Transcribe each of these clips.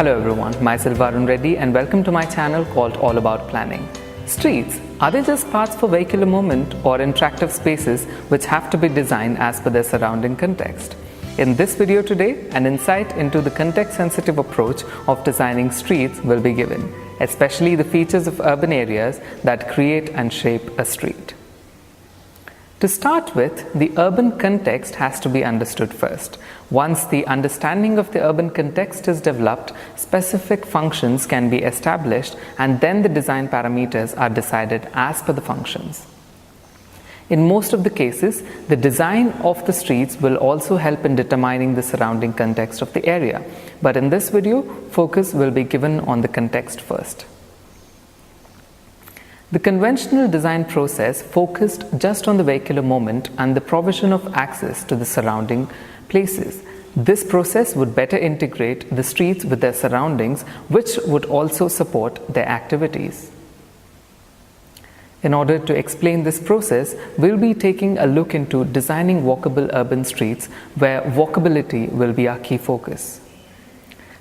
Hello everyone, myself Varun Reddy and welcome to my channel called All About Planning. Streets, are they just paths for vehicular movement or interactive spaces which have to be designed as per their surrounding context? In this video today, an insight into the context-sensitive approach of designing streets will be given, especially the features of urban areas that create and shape a street. To start with, the urban context has to be understood first. Once the understanding of the urban context is developed, specific functions can be established and then the design parameters are decided as per the functions. In most of the cases, the design of the streets will also help in determining the surrounding context of the area. But in this video, focus will be given on the context first. The conventional design process focused just on the vehicular movement and the provision of access to the surrounding places. This process would better integrate the streets with their surroundings, which would also support their activities. In order to explain this process, we'll be taking a look into designing walkable urban streets, where walkability will be our key focus.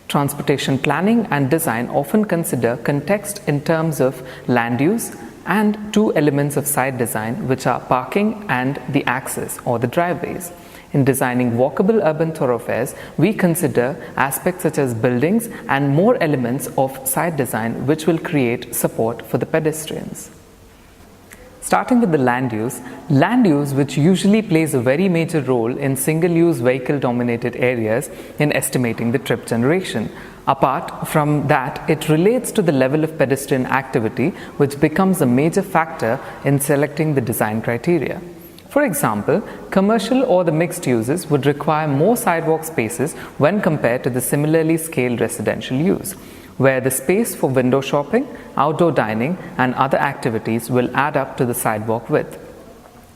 Transportation planning and design often consider context in terms of land use and two elements of site design, which are parking and the access or the driveways. In designing walkable urban thoroughfares, we consider aspects such as buildings and more elements of site design which will create support for the pedestrians. Starting with the land use which usually plays a very major role in single-use vehicle-dominated areas in estimating the trip generation. Apart from that, it relates to the level of pedestrian activity, which becomes a major factor in selecting the design criteria. For example, commercial or the mixed uses would require more sidewalk spaces when compared to the similarly scaled residential use, where the space for window shopping, outdoor dining, and other activities will add up to the sidewalk width.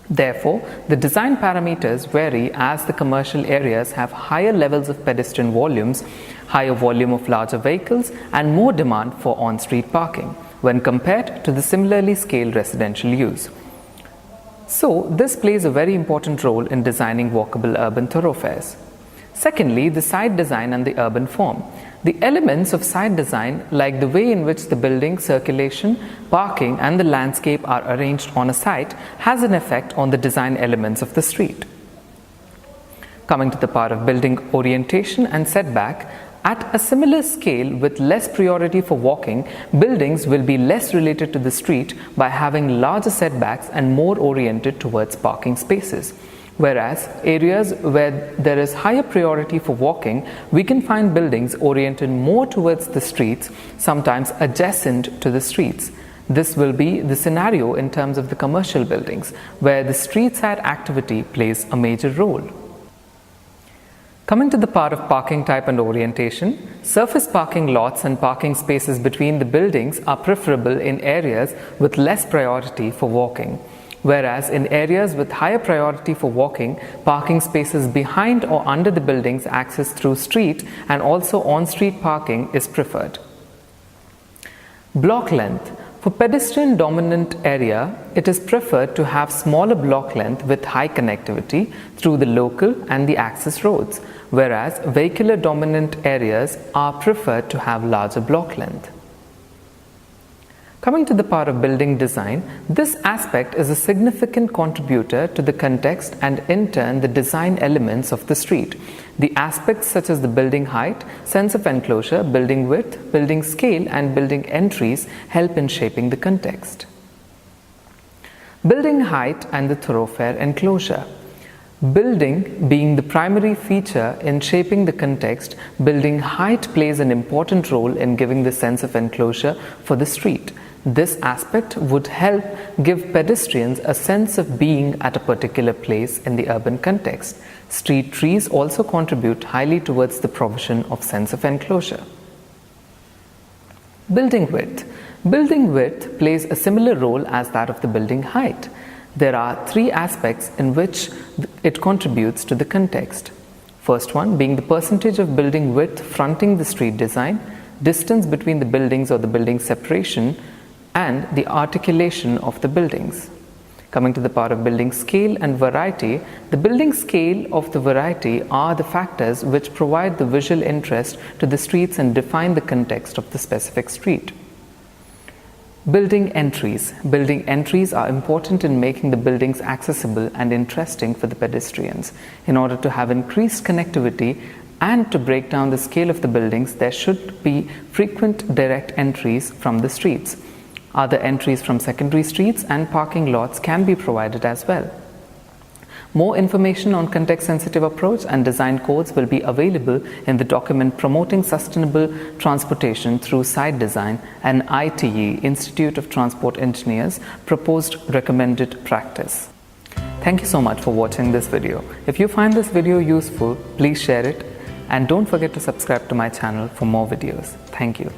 Therefore, the design parameters vary as the commercial areas have higher levels of pedestrian volumes, higher volume of larger vehicles, and more demand for on-street parking when compared to the similarly scaled residential use. So, this plays a very important role in designing walkable urban thoroughfares. Secondly, the site design and the urban form. The elements of site design, like the way in which the building, circulation, parking, and the landscape are arranged on a site, has an effect on the design elements of the street. Coming to the part of building orientation and setback, at a similar scale with less priority for walking, buildings will be less related to the street by having larger setbacks and more oriented towards parking spaces. Whereas areas where there is higher priority for walking, we can find buildings oriented more towards the streets, sometimes adjacent to the streets. This will be the scenario in terms of the commercial buildings, where the street side activity plays a major role. Coming to the part of parking type and orientation, surface parking lots and parking spaces between the buildings are preferable in areas with less priority for walking. Whereas in areas with higher priority for walking, parking spaces behind or under the buildings access through street and also on-street parking is preferred. Block length. For pedestrian dominant area, it is preferred to have smaller block length with high connectivity through the local and the access roads, whereas vehicular dominant areas are preferred to have larger block length. Coming to the part of building design, this aspect is a significant contributor to the context and in turn the design elements of the street. The aspects such as the building height, sense of enclosure, building width, building scale, and building entries help in shaping the context. Building height and the thoroughfare enclosure. Building being the primary feature in shaping the context, building height plays an important role in giving the sense of enclosure for the street. This aspect would help give pedestrians a sense of being at a particular place in the urban context. Street trees also contribute highly towards the provision of sense of enclosure. Building width. Building width plays a similar role as that of the building height. There are three aspects in which it contributes to the context. First one being the percentage of building width fronting the street design, distance between the buildings or the building separation, and the articulation of the buildings. Coming to the part of building scale and variety, the building scale of the variety are the factors which provide the visual interest to the streets and define the context of the specific street. Building entries. Building entries are important in making the buildings accessible and interesting for the pedestrians. In order to have increased connectivity and to break down the scale of the buildings, there should be frequent direct entries from the streets. Other entries from secondary streets and parking lots can be provided as well. More information on context-sensitive approach and design codes will be available in the document Promoting Sustainable Transportation Through Site Design and ITE, Institute of Transport Engineers, Proposed Recommended Practice. Thank you so much for watching this video. If you find this video useful, please share it and don't forget to subscribe to my channel for more videos. Thank you.